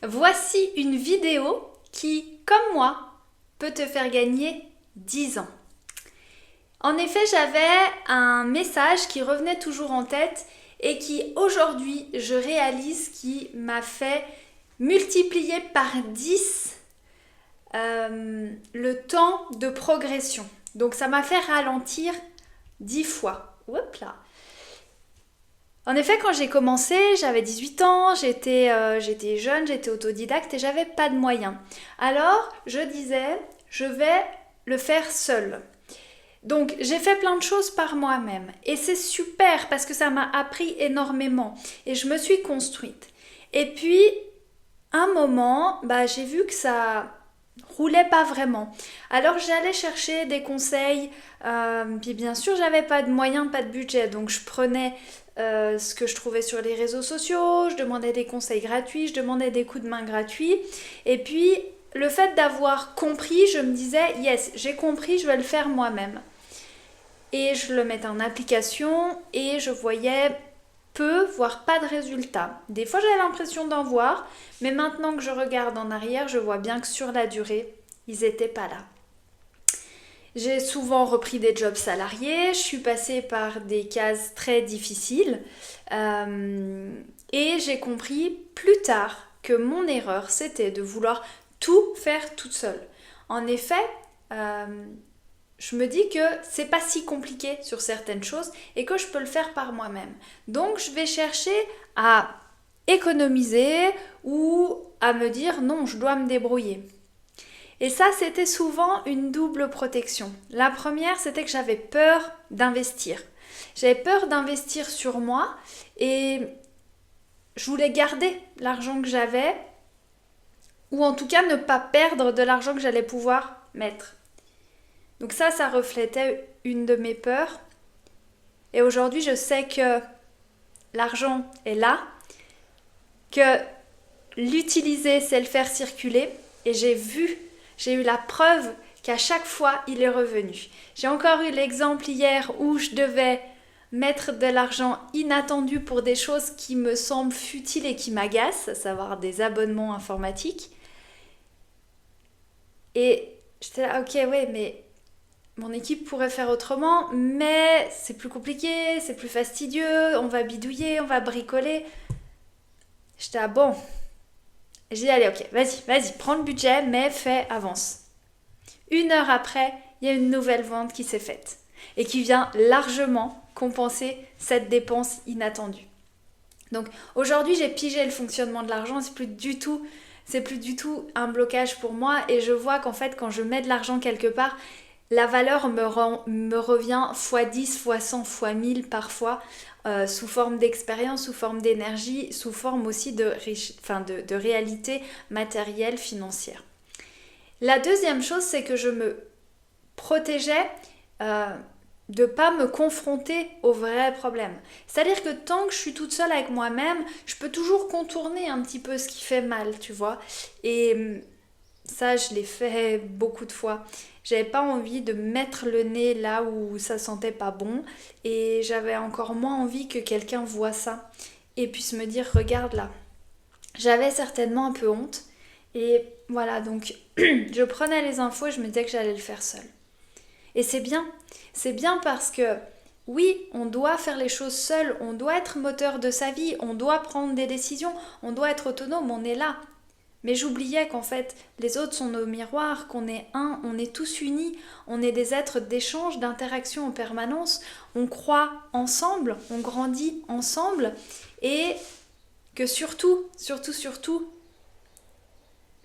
Voici une vidéo qui, comme moi, peut te faire gagner 10 ans. En effet, j'avais un message qui revenait toujours en tête et qui, aujourd'hui, je réalise qui m'a fait multiplier par 10 le temps de progression. Donc ça m'a fait ralentir 10 fois. Hop là. En effet, quand j'ai commencé, j'avais 18 ans, j'étais jeune, j'étais autodidacte et j'avais pas de moyens. Alors, je disais, je vais le faire seule. Donc, j'ai fait plein de choses par moi-même et c'est super parce que ça m'a appris énormément et je me suis construite. Et puis, un moment, j'ai vu que ça roulait pas vraiment. Alors j'allais chercher des conseils, puis bien sûr j'avais pas de moyens, pas de budget, donc je prenais ce que je trouvais sur les réseaux sociaux, je demandais des conseils gratuits, je demandais des coups de main gratuits, et puis le fait d'avoir compris, je me disais yes, j'ai compris, je vais le faire moi-même. Et je le mettais en application et je voyais peu, voire pas de résultats. Des fois j'avais l'impression d'en voir, mais maintenant que je regarde en arrière, je vois bien que sur la durée, ils n'étaient pas là. J'ai souvent repris des jobs salariés, je suis passée par des cases très difficiles et j'ai compris plus tard que mon erreur c'était de vouloir tout faire toute seule. En effet, je me dis que c'est pas si compliqué sur certaines choses et que je peux le faire par moi-même. Donc je vais chercher à économiser ou à me dire non, je dois me débrouiller. Et ça, c'était souvent une double protection. La première, c'était que j'avais peur d'investir. J'avais peur d'investir sur moi et je voulais garder l'argent que j'avais ou en tout cas ne pas perdre de l'argent que j'allais pouvoir mettre. Donc ça reflétait une de mes peurs. Et aujourd'hui, je sais que l'argent est là, que l'utiliser, c'est le faire circuler. Et j'ai eu la preuve qu'à chaque fois, il est revenu. J'ai encore eu l'exemple hier où je devais mettre de l'argent inattendu pour des choses qui me semblent futiles et qui m'agacent, à savoir des abonnements informatiques. Et j'étais là, ok, ouais, mais mon équipe pourrait faire autrement, mais c'est plus compliqué, c'est plus fastidieux, on va bidouiller, on va bricoler. J'étais là, bon. J'ai dit, allez, ok, vas-y, prends le budget, mais fais, avance. 1 heure après, il y a une nouvelle vente qui s'est faite et qui vient largement compenser cette dépense inattendue. Donc aujourd'hui, j'ai pigé le fonctionnement de l'argent, c'est plus du tout un blocage pour moi et je vois qu'en fait, quand je mets de l'argent quelque part, la valeur me revient x10, x100, x1000 parfois, sous forme d'expérience, sous forme d'énergie, sous forme aussi de réalité matérielle, financière. La deuxième chose, c'est que je me protégeais de ne pas me confronter aux vrais problèmes. C'est-à-dire que tant que je suis toute seule avec moi-même, je peux toujours contourner un petit peu ce qui fait mal, tu vois. Et ça, je l'ai fait beaucoup de fois. J'avais pas envie de mettre le nez là où ça sentait pas bon et j'avais encore moins envie que quelqu'un voie ça et puisse me dire regarde là. J'avais certainement un peu honte et voilà, donc je prenais les infos et je me disais que j'allais le faire seule. Et c'est bien parce que oui, on doit faire les choses seul, on doit être moteur de sa vie, on doit prendre des décisions, on doit être autonome, on est là. Mais j'oubliais qu'en fait, les autres sont nos miroirs, qu'on est un, on est tous unis, on est des êtres d'échange, d'interaction en permanence, on croit ensemble, on grandit ensemble et que surtout,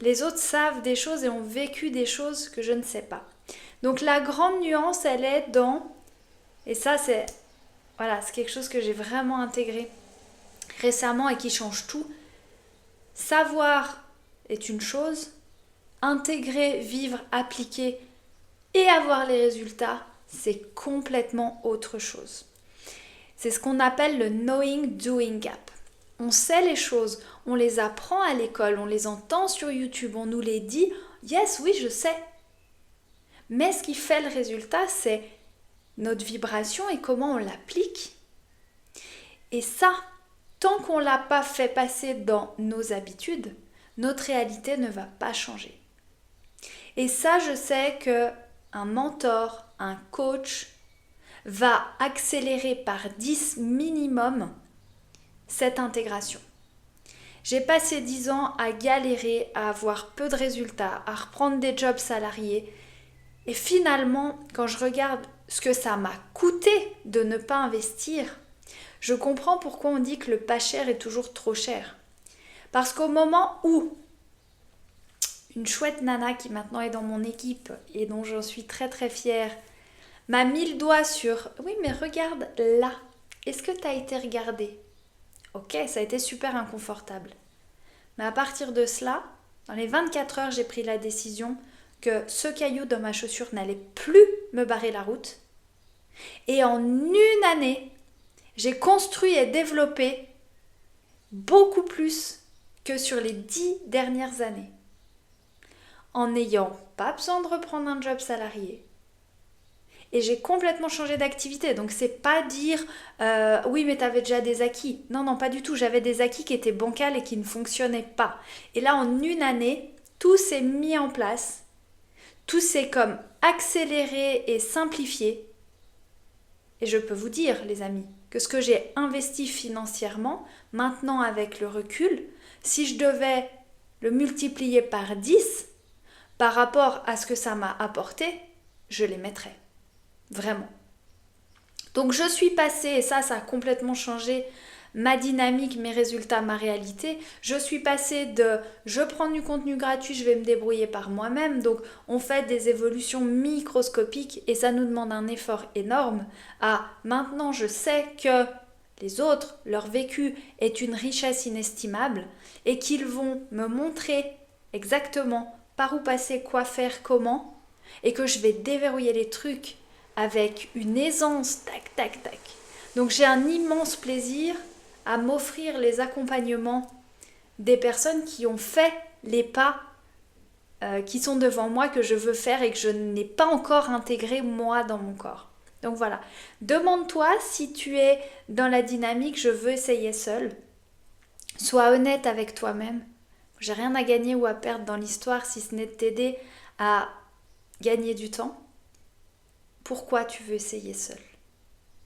les autres savent des choses et ont vécu des choses que je ne sais pas. Donc la grande nuance, elle est dans, et ça c'est quelque chose que j'ai vraiment intégré récemment et qui change tout, savoir est une chose, intégrer, vivre, appliquer et avoir les résultats, c'est complètement autre chose. C'est ce qu'on appelle le knowing doing gap. On sait les choses, on les apprend à l'école, on les entend sur YouTube, on nous les dit, yes, oui, je sais. Mais ce qui fait le résultat, c'est notre vibration et comment on l'applique. Et ça, tant qu'on ne l'a pas fait passer dans nos habitudes, notre réalité ne va pas changer. Et ça, je sais que un mentor, un coach va accélérer par 10 minimum cette intégration. J'ai passé 10 ans à galérer, à avoir peu de résultats, à reprendre des jobs salariés. Et finalement, quand je regarde ce que ça m'a coûté de ne pas investir, je comprends pourquoi on dit que le pas cher est toujours trop cher. Parce qu'au moment où une chouette nana qui maintenant est dans mon équipe et dont j'en suis très très fière m'a mis le doigt sur « Oui, mais regarde là, est-ce que tu as été regardé ?» Ok, ça a été super inconfortable. Mais à partir de cela, dans les 24 heures, j'ai pris la décision que ce caillou dans ma chaussure n'allait plus me barrer la route. Et en une année, j'ai construit et développé beaucoup plus que sur les 10 dernières années. En n'ayant pas besoin de reprendre un job salarié. Et j'ai complètement changé d'activité. Donc c'est pas dire oui mais t'avais déjà des acquis. Non, pas du tout. J'avais des acquis qui étaient bancals et qui ne fonctionnaient pas. Et là en une année, tout s'est mis en place. Tout s'est comme accéléré et simplifié. Et je peux vous dire les amis, que ce que j'ai investi financièrement, maintenant avec le recul, si je devais le multiplier par 10, par rapport à ce que ça m'a apporté, je les mettrais. Vraiment. Donc je suis passée, et ça a complètement changé ma dynamique, mes résultats, ma réalité. Je suis passée de je prends du contenu gratuit, je vais me débrouiller par moi-même. Donc on fait des évolutions microscopiques et ça nous demande un effort énorme. À maintenant je sais que les autres, leur vécu est une richesse inestimable et qu'ils vont me montrer exactement par où passer, quoi faire, comment, et que je vais déverrouiller les trucs avec une aisance, tac, tac, tac. Donc j'ai un immense plaisir à m'offrir les accompagnements des personnes qui ont fait les pas qui sont devant moi, que je veux faire et que je n'ai pas encore intégré moi dans mon corps. Donc voilà, demande-toi si tu es dans la dynamique je veux essayer seul. Sois honnête avec toi-même. J'ai rien à gagner ou à perdre dans l'histoire si ce n'est de t'aider à gagner du temps. Pourquoi tu veux essayer seul?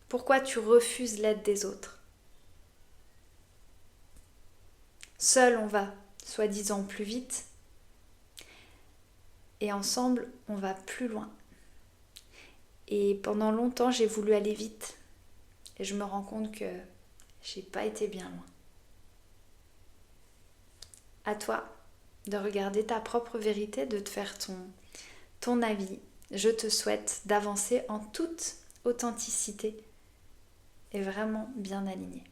Pourquoi tu refuses l'aide des autres? Seul, on va soi-disant plus vite. Et ensemble, on va plus loin. Et pendant longtemps, j'ai voulu aller vite. Et je me rends compte que j'ai pas été bien loin. À toi de regarder ta propre vérité, de te faire ton avis. Je te souhaite d'avancer en toute authenticité et vraiment bien aligné.